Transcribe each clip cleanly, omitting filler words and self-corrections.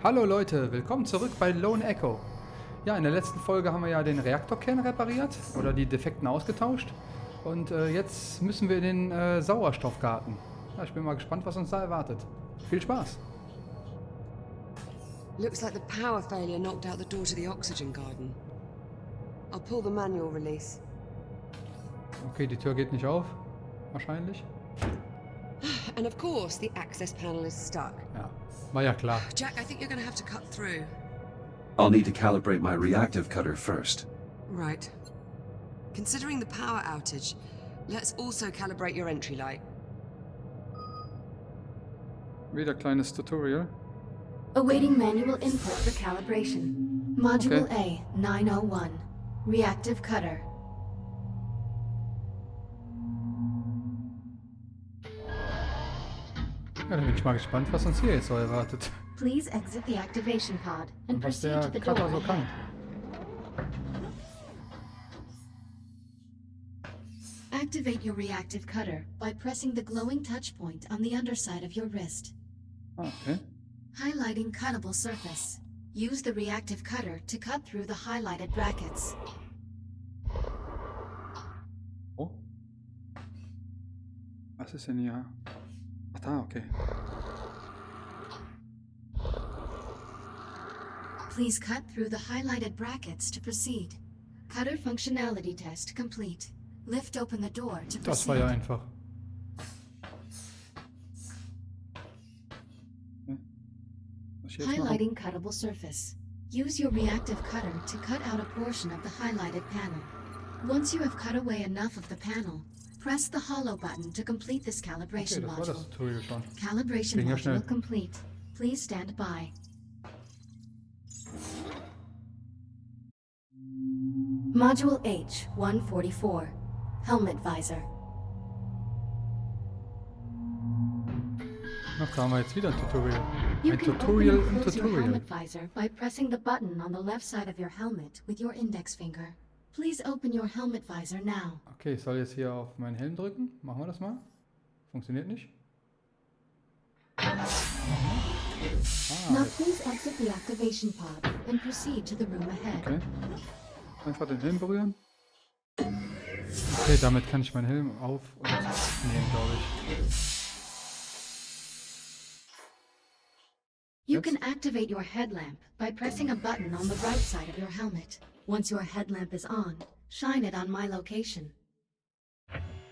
Hallo Leute, willkommen zurück bei Lone Echo. Ja, in der letzten Folge haben wir ja den Reaktorkern repariert oder die Defekten ausgetauscht. Und jetzt müssen wir in den Sauerstoffgarten. Ja, ich bin mal gespannt, was uns da erwartet. Viel Spaß! Looks like the power failure knocked out the door to the oxygen garden. I'll pull the manual release. Okay, die Tür geht nicht auf. Wahrscheinlich. And of course, the access panel is stuck. Ja, war ja klar. Jack, I think you're gonna have to cut through. I'll need to calibrate my reactive cutter first. Right. Considering the power outage, let's also calibrate your entry light. Wieder kleines Tutorial. Awaiting manual input for calibration. Module A-901. Reactive cutter. Ja, dann bin ich mal gespannt, was uns hier jetzt so erwartet. Please exit the activation pod and Und was proceed der to the door Cutter so kann. ahead. Activate your reactive cutter by pressing the glowing touch point on the underside of your wrist. Ah, okay. Highlighting cuttable surface. Use the reactive cutter to cut through the highlighted brackets. Oh. Was ist denn hier? Ach da, okay. Please cut through the highlighted brackets to proceed. Cutter functionality test complete. Lift open the door to Das war ja proceed. einfach. Okay. Was ich jetzt mache? Highlighting cuttable surface. Use your reactive cutter to cut out a portion of the highlighted panel. Once you have cut away enough of the panel, press the hollow button to complete this Okay, calibration das war das module. Tutorial schon. Calibration Ging ja module schnell. complete. Please stand by. Module H-144. Helmet visor. Ach, da haben wir jetzt wieder ein Tutorial. You Ein can Tutorial open im and close your Tutorial. helmet visor by pressing the button on the left side of your helmet with your index finger. Please open your helmet visor now. Okay, ich soll jetzt hier auf meinen Helm drücken. Machen wir das mal. Funktioniert nicht. Now jetzt. please exit the activation pod and proceed to the room ahead. Okay. Einfach den Helm berühren. Okay, damit kann ich meinen Helm auf und nehmen, glaube ich. You Yes. can activate your headlamp by pressing a button on the right side of your helmet. Once your headlamp is on, shine it on my location.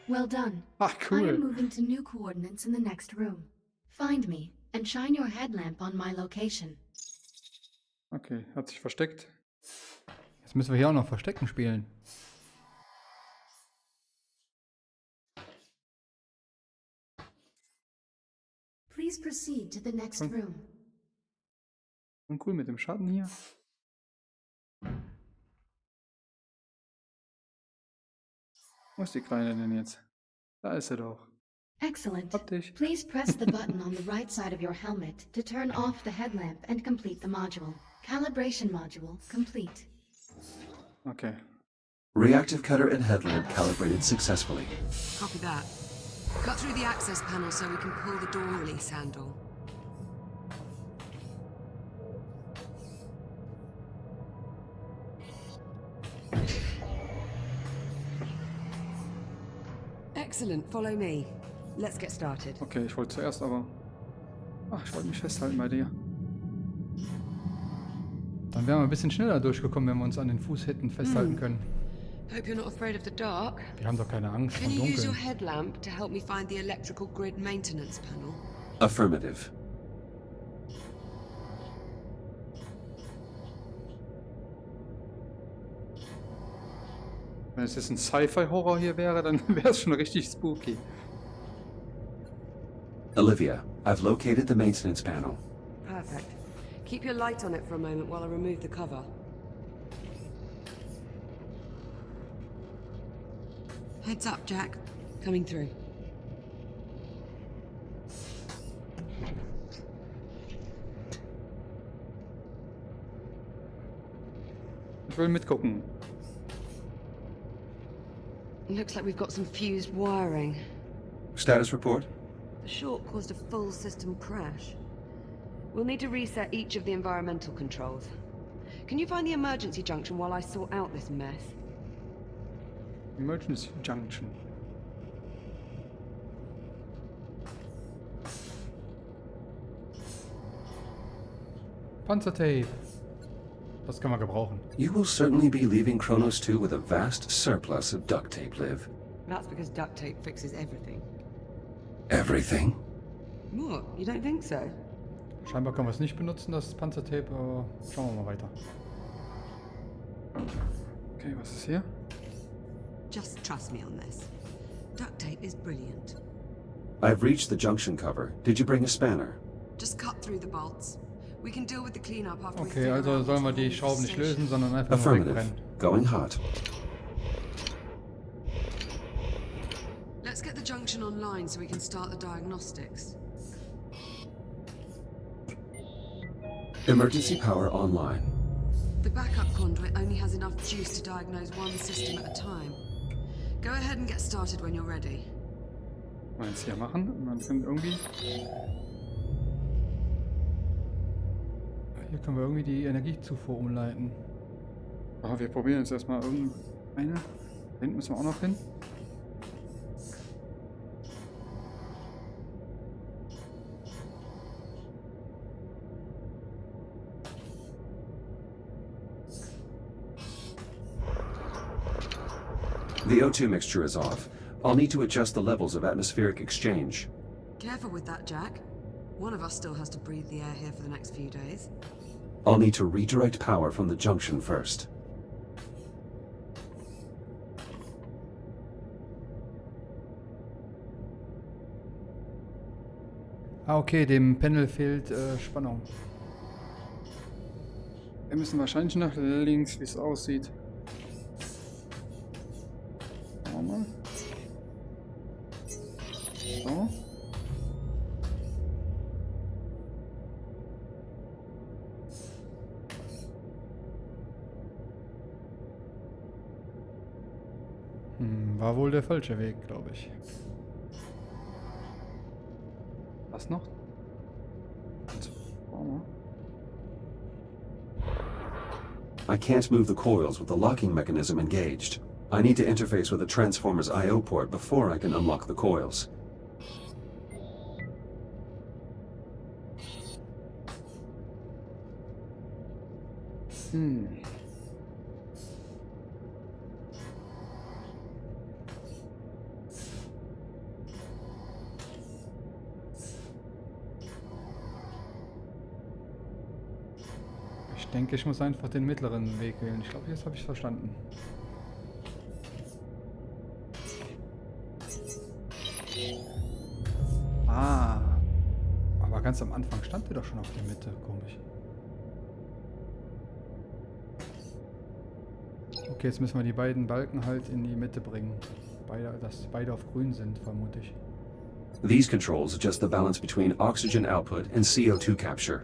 Well done. Ach, I am cool. moving to new coordinates in the next room. Find me and shine your headlamp on my location. Okay, hat sich versteckt. Jetzt müssen wir hier auch noch Verstecken spielen. Please proceed to the next Hm. room. Und cool mit dem Schatten hier. Wo ist die Kleine denn jetzt? Da ist sie doch. Excellent. Hab dich. Please press the button on the right side of your helmet to turn off the headlamp and complete the module. Calibration module complete. Okay. Reactive cutter and headlamp calibrated successfully. Copy that. Cut through the access panel so we can pull the door release handle. Excellent, follow me. Let's get started. Okay, ich wollte zuerst aber... Ach, ich wollte mich festhalten bei dir. Dann wären wir ein bisschen schneller durchgekommen, wenn wir uns an den Fuß hätten festhalten können. Hope you're not afraid of the dark. Wir haben doch keine Angst Can vor you use your Dunkeln. headlamp to help me find the electrical grid maintenance panel? Affirmative. Wenn es jetzt ein Sci-Fi-Horror hier wäre, dann wäre es schon richtig spooky. Olivia, I've located the maintenance panel. Perfect. Keep your light on it for a moment while I remove the cover. Heads up, Jack. Coming through. Ich will mitgucken. Looks like we've got some fused wiring. Status report? The short caused a full system crash. We'll need to reset each of the environmental controls. Can you find the emergency junction while I sort out this mess? Emergency Junction. Panzertape. Das kann man gebrauchen. You will certainly be leaving Kronos 2 with a vast surplus of duct tape, Liv. That's because duct tape fixes everything. Everything? What? You don't think so? Scheinbar können wir es nicht benutzen, das Panzertape, aber schauen wir mal weiter. Okay, was ist hier? Just trust me on this. Duct tape is brilliant. I've reached the junction cover. Did you bring a spanner? Just cut through the bolts. We can deal with the cleanup after we Okay, figure also out sollen wir what's die wrong with Schrauben the nicht station. lösen, sondern einfach nur Affirmative. wegbrennen. Going hot. Let's get the junction online so we can start the diagnostics. Emergency power online. The backup conduit only has enough juice to diagnose one system at a time. Go ahead and get started when you're ready. Mal jetzt hier machen und dann können irgendwie... Hier können wir irgendwie die Energiezufuhr umleiten. Aber wir probieren jetzt erstmal irgendeine. Da hinten müssen wir auch noch hin. The O2 mixture is off. I'll need to adjust the levels of atmospheric exchange. Careful with that, Jack. One of us still has to breathe the air here for the next few days. I'll need to redirect power from the junction first. Ah, okay, dem Panel fehlt Spannung. Wir müssen wahrscheinlich nach links, wie es aussieht. Schauen wir mal. So. War wohl der falsche Weg, glaube ich. Was noch? I can't move the coils with the locking mechanism engaged. I need to interface with the transformer's I/O port before I can unlock the coils. Ich denke, ich muss einfach den mittleren Weg wählen. Ich glaube, jetzt habe ich es verstanden. Ah. Aber ganz am Anfang stand wir doch schon auf der Mitte. Komisch. Okay, jetzt müssen wir die beiden Balken halt in die Mitte bringen. Dass beide auf grün sind, vermute ich. These controls adjust the balance between oxygen output and CO2 capture.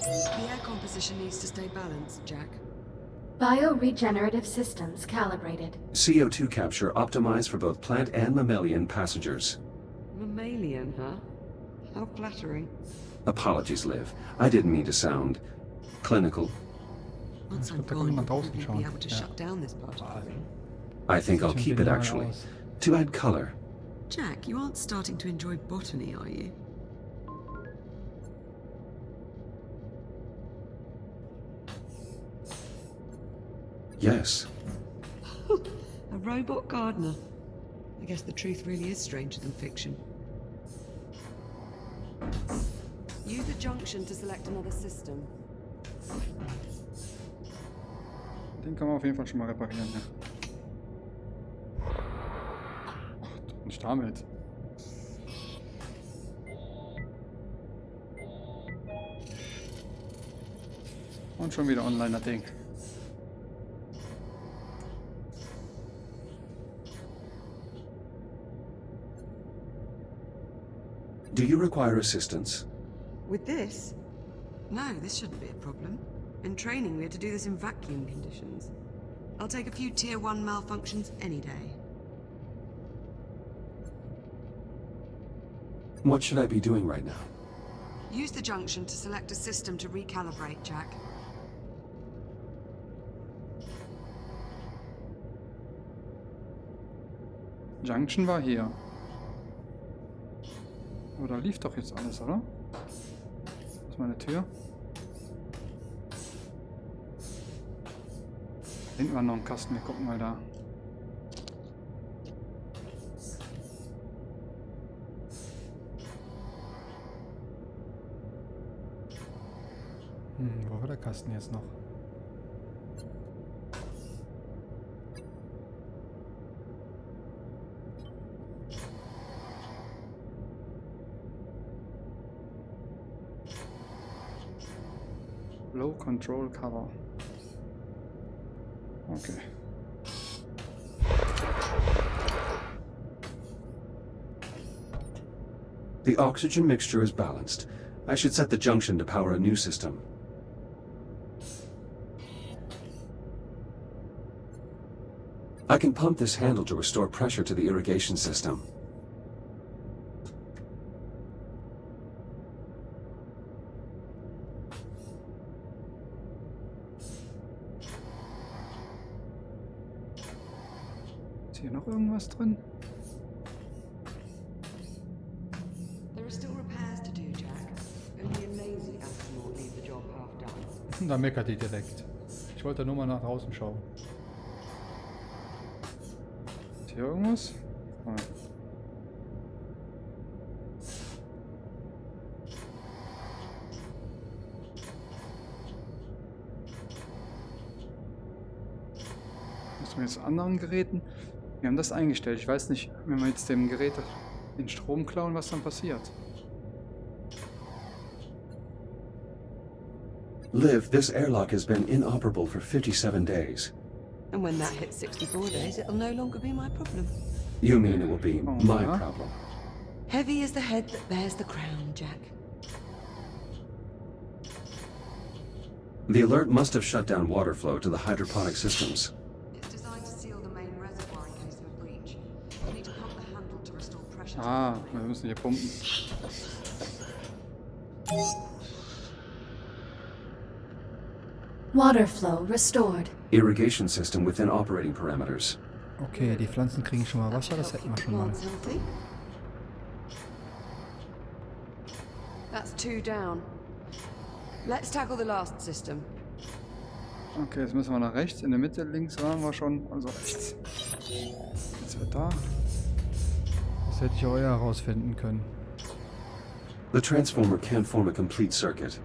The air composition needs to stay balanced, Jack. Bioregenerative systems calibrated. CO2 capture optimized for both plant and mammalian passengers. Mammalian, huh? How flattering. Apologies, Liv. I didn't mean to sound clinical. Once I'm glaub, da kann gone, man you'll draußen probably schauen. be able to Ja. shut down this part of the thing. I think I'll Sieht keep it genial actually, aus. to add color. Jack, you aren't starting to enjoy botany, are you? Yes. A robot gardener. I guess the truth really is stranger than fiction. Use the junction to select another system. Den kann man auf jeden Fall schon mal reparieren, ja. Ach, doch nicht damit. Und schon wieder online das Ding. Do you require assistance? With this? No, this shouldn't be a problem. In training, we had to do this in vacuum conditions. I'll take a few Tier 1 malfunctions any day. What should I be doing right now? Use the junction to select a system to recalibrate, Jack. Junction war hier. Oder lief doch jetzt alles, oder? Das ist meine Tür. Hinten war noch ein Kasten, wir gucken mal da. Wo war der Kasten jetzt noch? Low Control Cover. Okay. The oxygen mixture is balanced. I should set the junction to power a new system. I can pump this handle to restore pressure to the irrigation system. Ist hier noch irgendwas drin? There are still repairs to do, Jack. Only a lazy astronaut leaves the job half done. Da meckert die direkt. Ich wollte nur mal nach draußen schauen. Ist hier irgendwas? Nein. Müssen wir jetzt anderen Geräten? Wir haben das eingestellt. Ich weiß nicht, wenn wir jetzt dem Gerät den Strom klauen, was dann passiert. Liv, this airlock has been inoperable for 57 days. And when that hits 64 days, it'll no longer be my problem. You mean it will be Oh, my yeah. problem? Heavy is the head that bears the crown, Jack. The alert must have shut down water flow to the hydroponic systems. It's designed to seal the main reservoir in case of a breach. You need to pump the handle to restore pressure. Ah, wir müssen hier pumpen. Water flow restored. Irrigation system within operating parameters. Okay, die Pflanzen kriegen schon mal That Wasser, should das help hätten wir keep schon the mal. plants healthy. That's 2 down. Let's tackle the last system. Okay, jetzt müssen wir nach rechts. In der Mitte, links waren wir schon. Also rechts. Jetzt wird da. Das hätte ich auch eher herausfinden können. The transformer can't form a complete circuit.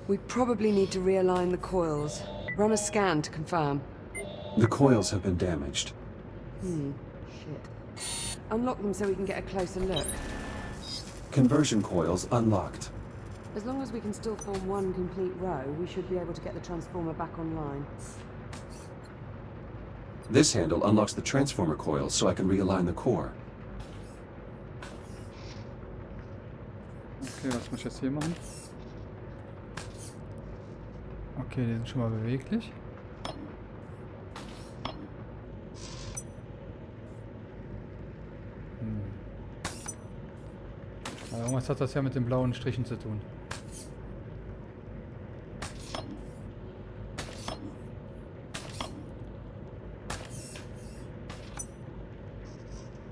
We probably need to realign the coils. Run a scan to confirm. The coils have been damaged. Shit. Unlock them so we can get a closer look. Conversion coils unlocked. As long as we can still form one complete row, we should be able to get the transformer back online. This handle unlocks the transformer coils so I can realign the core. Okay, was muss ich jetzt hier machen? Okay, die sind schon mal beweglich. Aber irgendwas hat das ja mit den blauen Strichen zu tun.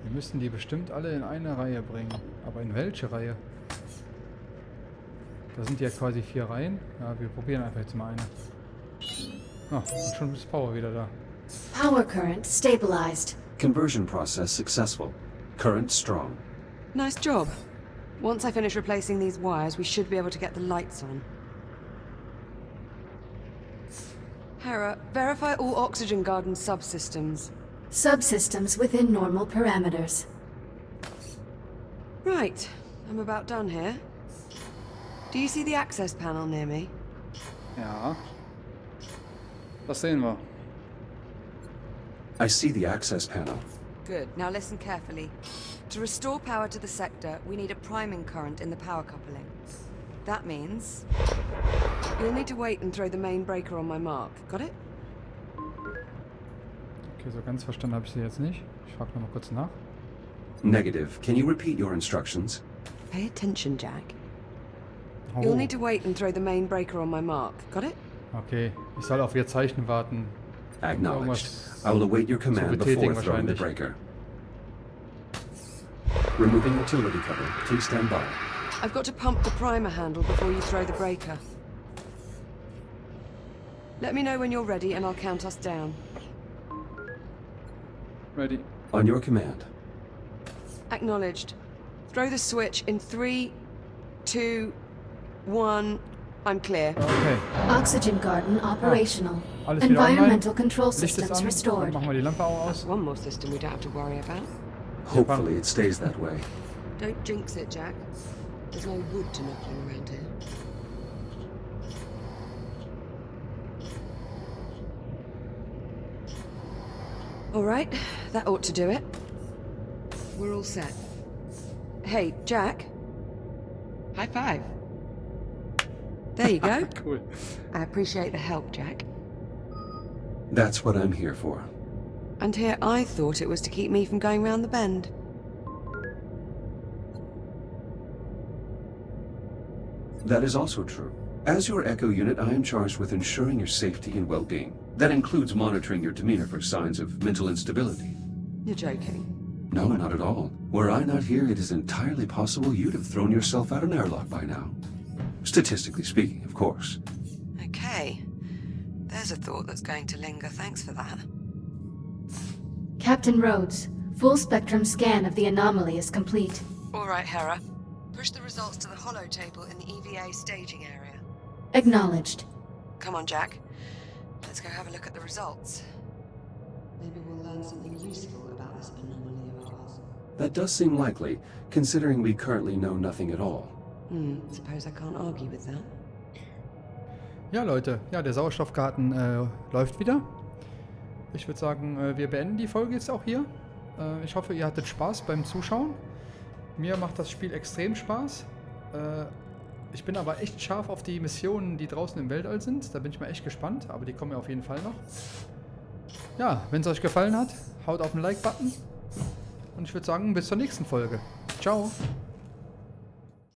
Wir müssen die bestimmt alle in eine Reihe bringen. Aber in welche Reihe? Da sind ja quasi 4 Reihen. Ja, wir probieren einfach jetzt mal eine. Ah, und schon ist Power wieder da. Power current stabilized. Conversion process successful. Current strong. Nice job. Once I finish replacing these wires, we should be able to get the lights on. Hera, verify all Oxygen Garden subsystems. Subsystems within normal parameters. Right, I'm about done here. Do you see the access panel near me? Ja. Das sehen wir. I see the access panel. Good. Now listen carefully. To restore power to the sector, we need a priming current in the power coupling. That means you'll need to wait and throw the main breaker on my mark. Got it? Okay, so ganz verstanden habe ich sie jetzt nicht. Ich frage nochmal kurz nach. Negative. Can you repeat your instructions? Pay attention, Jack. Oh, You'll need to wait and throw the main breaker on my mark. Got it? okay, ich soll auf ihr Zeichen warten. Acknowledged. Irgendwas I will await your command zu betätigen before throwing the wahrscheinlich. breaker. Removing utility cover. Please stand by. I've got to pump the primer handle before you throw the breaker. Let me know when you're ready and I'll count us down. Ready. On your command. Acknowledged. Throw the switch in 3, 2, 1. I'm clear. Okay, Oxygen garden operational. alles wieder online. Environmental control Licht ist systems an. restored. Machen wir die Lampe auch aus. One more system we don't have to worry about. Hopefully it stays that way. Don't jinx it, Jack. There's no wood to knock on around here. All right, that ought to do it. We're all set. Hey, Jack. High five. There you go. Cool. I appreciate the help, Jack. That's what I'm here for. And here I thought it was to keep me from going round the bend. That is also true. As your Echo unit, I am charged with ensuring your safety and well-being. That includes monitoring your demeanor for signs of mental instability. You're joking. No, not at all. Were I not here, it is entirely possible you'd have thrown yourself out an airlock by now. Statistically speaking, of course. Okay. There's a thought that's going to linger. Thanks for that. Captain Rhodes, full spectrum scan of the anomaly is complete. All right, Hera. Push the results to the holo table in the EVA staging area. Acknowledged. Come on, Jack. Let's go have a look at the results. Maybe we'll learn something useful about this anomaly of ours. That does seem likely, considering we currently know nothing at all. Suppose I can't argue with that. Ja, Leute, ja, der Sauerstoffgarten läuft wieder. Ich würde sagen, wir beenden die Folge jetzt auch hier. Ich hoffe, ihr hattet Spaß beim Zuschauen. Mir macht das Spiel extrem Spaß. Ich bin aber echt scharf auf die Missionen, die draußen im Weltall sind. Da bin ich mal echt gespannt, aber die kommen ja auf jeden Fall noch. Ja, wenn es euch gefallen hat, haut auf den Like-Button. Und ich würde sagen, bis zur nächsten Folge. Ciao.